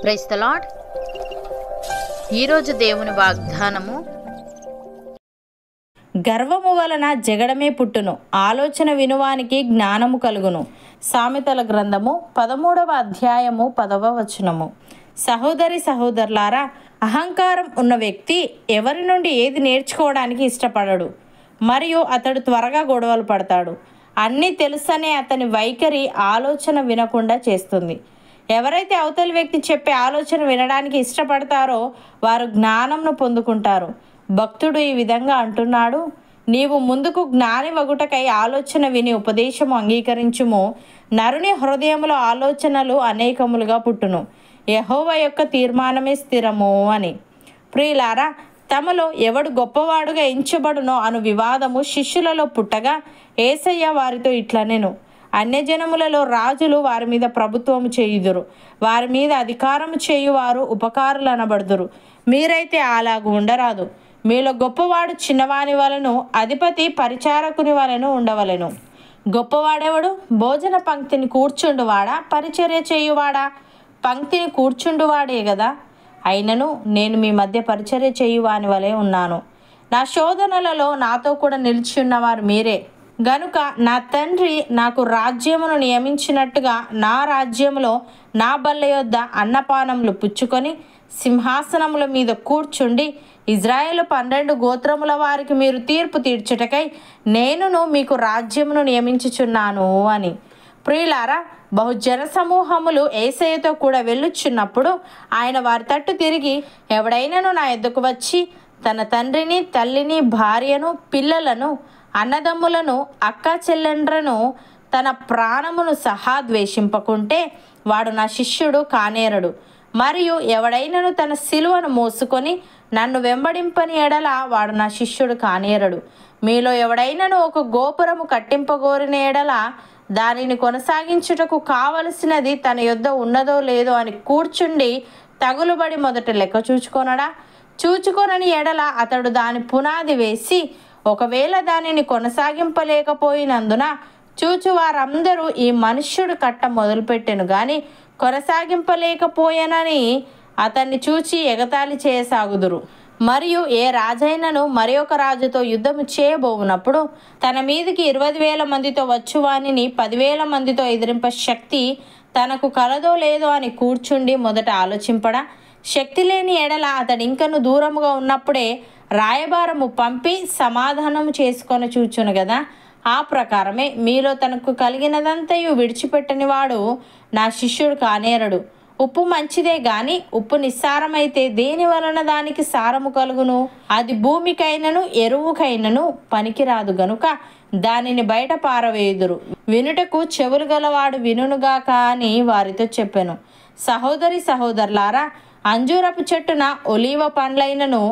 Praise the lord. ఈరోజు దేవుని వాగ్దానము, గర్వము వలన జగడమే పుట్టును, ఆలోచన వినువానికి జ్ఞానము కలుగును. సామెతల గ్రంథము 13వ అధ్యాయము 10వ వచనము. సహోదరి సహోదరులారా, అహంకారం ఉన్న వ్యక్తి ఎవరి నుండి ఏది నేర్చుకోవడానికి ఇష్టపడడు మరియు అతడు త్వరగా గొడవలు పడతాడు. అన్నీ తెలుసనే అతని వైఖరి ఆలోచన వినకుండా చేస్తుంది. ఎవరైతే అవతలి వ్యక్తి చెప్పే ఆలోచన వినడానికి ఇష్టపడతారో వారు జ్ఞానంను పొందుకుంటారు. భక్తుడు ఈ విధంగా అంటున్నాడు, నీవు ముందుకు జ్ఞాని వగుటకై ఆలోచన విని ఉపదేశము అంగీకరించుము. నరుని హృదయములో ఆలోచనలు అనేకములుగా పుట్టును, యెహోవా యొక్క తీర్మానమే స్థిరము అని. ప్రియులారా, తమలో ఎవడు గొప్పవాడుగా ఎంచబడునో అను వివాదము శిష్యులలో పుట్టగా యేసయ్య వారితో ఇట్లనెను, అన్యజనములలో రాజులు వారి మీద ప్రభుత్వము చేయుదురు, వారి మీద అధికారము చేయువారు ఉపకారులు అనబడుదురు. మీరైతే అలాగు ఉండరాదు. మీలో గొప్పవాడు చిన్నవాని వలెను, అధిపతి పరిచారకుని వలెను ఉండవలెను. గొప్పవాడెవడు? భోజన పంక్తిని కూర్చుండువాడా, పరిచర్య చేయువాడా? పంక్తిని కూర్చుండువాడే కదా. అయినను నేను మీ మధ్య పరిచర్య చేయువాని వలె ఉన్నాను. నా శోధనలలో నాతో కూడా నిలిచి ఉన్నవారు మీరే. గనుక నా తండ్రి నాకు రాజ్యమును నియమించినట్టుగా నా రాజ్యములో నా బల్ల యొద్ద అన్నపానములు పుచ్చుకొని సింహాసనముల మీద కూర్చుండి ఇజ్రాయేలు 12 గోత్రముల వారికి మీరు తీర్పు తీర్చుటకై నేనును మీకు రాజ్యమును నియమించుచున్నాను అని. ప్రియులారా, బహుజన సమూహములు యేసయ్యతో కూడా వెళ్ళుచున్నప్పుడు ఆయన వారి తట్టు తిరిగి, ఎవడైనను నా యొద్దకు వచ్చి తన తండ్రిని, తల్లిని, భార్యను, పిల్లలను, అన్నదమ్ములను, అక్క చెల్లెండ్రను, తన ప్రాణమును సహా ద్వేషింపకుంటే వాడు నా శిష్యుడు కానేరడు. మరియు ఎవడైనను తన సిలువను మోసుకొని నన్ను వెంబడింపని ఎడల వాడు నా శిష్యుడు కానేరడు. మీలో ఎవడైనను ఒక గోపురము కట్టింపగోరిన ఎడల దానిని కొనసాగించుటకు కావలసినది తన యొద్ద ఉన్నదో లేదో అని కూర్చుండి తగులుబడి మొదట లెక్క చూచుకొనడా? చూచుకొనని ఎడల అతడు దాని పునాది వేసి ఒకవేళ దానిని కొనసాగింపలేకపోయినందున చూచువారందరూ ఈ మనుష్యుడు కట్ట మొదలుపెట్టెను గాని కొనసాగింపలేకపోయానని అతన్ని చూచి ఎగతాళి చేయసాగుదురు. మరియు ఏ రాజైనను మరి ఒక రాజుతో యుద్ధము చేయబోవునప్పుడు తన మీదికి 20,000 మందితో వచ్చువానిని 10,000 మందితో ఎదిరింప శక్తి తనకు కలదో లేదో అని కూర్చుండి మొదట ఆలోచింపడా? శక్తి లేని ఎడల అతడు ఇంకను దూరముగా ఉన్నప్పుడే రాయబారము పంపి సమాధానము చేసుకొని చూచును కదా. ఆ ప్రకారమే మీలో తనకు కలిగినదంతయు విడిచిపెట్టని వాడు నా శిష్యుడు కానేరడు. ఉప్పు మంచిదే గాని ఉప్పు నిస్సారమైతే దేని వలన దానికి సారము కలుగును? అది భూమికైనను ఎరువుకైనను పనికిరాదు గనుక దానిని బయట పారవేయుదురు. వినుటకు చెవులు గలవాడు వినుగాక అని వారితో చెప్పెను. సహోదరి సహోదరులారా, అంజూరపు చెట్టున ఒలీవ పండ్లైనను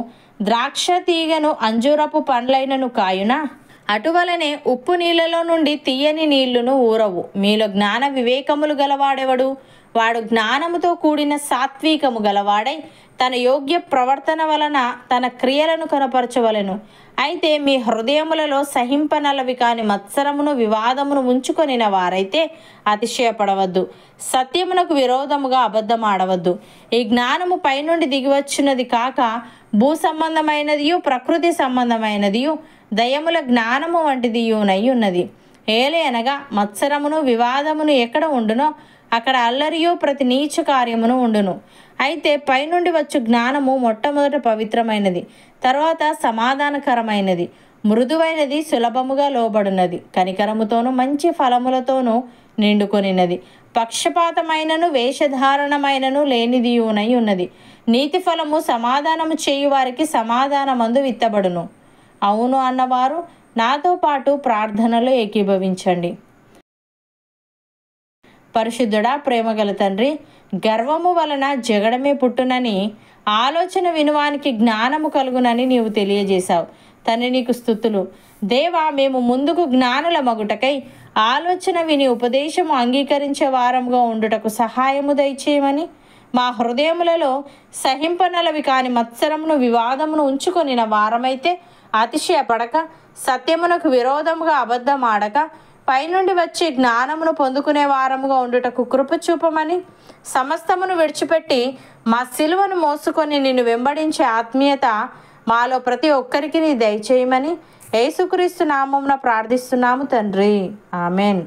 ద్రాక్ష తీగను అంజూరపు పండ్లైనను కాయునా? అటువలనే ఉప్పు నీళ్ళలో నుండి తీయని నీళ్లును ఊరవు. మీలో జ్ఞాన వివేకములు గలవాడెవడు? వాడు జ్ఞానముతో కూడిన సాత్వికము గలవాడై తన యోగ్య ప్రవర్తన వలన తన క్రియలను కనపరచవలెను. అయితే మీ హృదయములలో సహింపనలవి కాని మత్సరమును వివాదమును ఉంచుకొనిన వారైతే అతిశయపడవద్దు. సత్యమునకు విరోధముగా అబద్ధమాడవద్దు. ఈ జ్ఞానము పైనుండి దిగివచ్చున్నది కాక భూ సంబంధమైనదియు ప్రకృతి సంబంధమైనదియు దయముల జ్ఞానము వంటిదియునై ఉన్నది. ఏలయనగా మత్సరమును వివాదమును ఎక్కడ ఉండునో అక్కడ అల్లరియు ప్రతి నీచ కార్యమును ఉండును. అయితే పైనుండి వచ్చు జ్ఞానము మొట్టమొదట పవిత్రమైనది, తర్వాత సమాధానకరమైనది, మృదువైనది, సులభముగా లోబడినది, కనికరముతోనూ మంచి ఫలములతోనూ నిండుకొనినది, పక్షపాతమైనను వేషధారణమైనను లేనిదియునై ఉన్నది. నీతి ఫలము సమాధానము చేయు వారికి సమాధానమందు విత్తబడును. అవును అన్నవారు నాతో పాటు ప్రార్థనలో ఏకీభవించండి. పరిశుద్ధుడా, ప్రేమగల తండ్రి, గర్వము వలన జగడమే పుట్టునని, ఆలోచన వినువానికి జ్ఞానము కలుగునని నీవు తెలియజేశావు. తండ్రి, నీకు స్తుతులు. దేవా, మేము ముందుకు జ్ఞానుల మగుటకై ఆలోచన విని ఉపదేశము అంగీకరించే వారముగా ఉండుటకు సహాయము దయచేయమని, మా హృదయములలో సహింపనలవి కాని మత్సరమును వివాదమును ఉంచుకొనిన వారమైతే అతిశయపడక, సత్యమునకు విరోధముగా అబద్ధమాడక, పైనుండి వచ్చి జ్ఞానమును పొందుకునే వారముగా ఉండుటకు కృప చూపమని, సమస్తమును విడిచిపెట్టి మా సిలువను మోసుకొని నిన్ను వెంబడించే ఆత్మీయత మాలో ప్రతి ఒక్కరికి నీ దయచేయమని యేసుక్రీస్తు నామమున ప్రార్థిస్తున్నాము తండ్రి. ఆమెన్.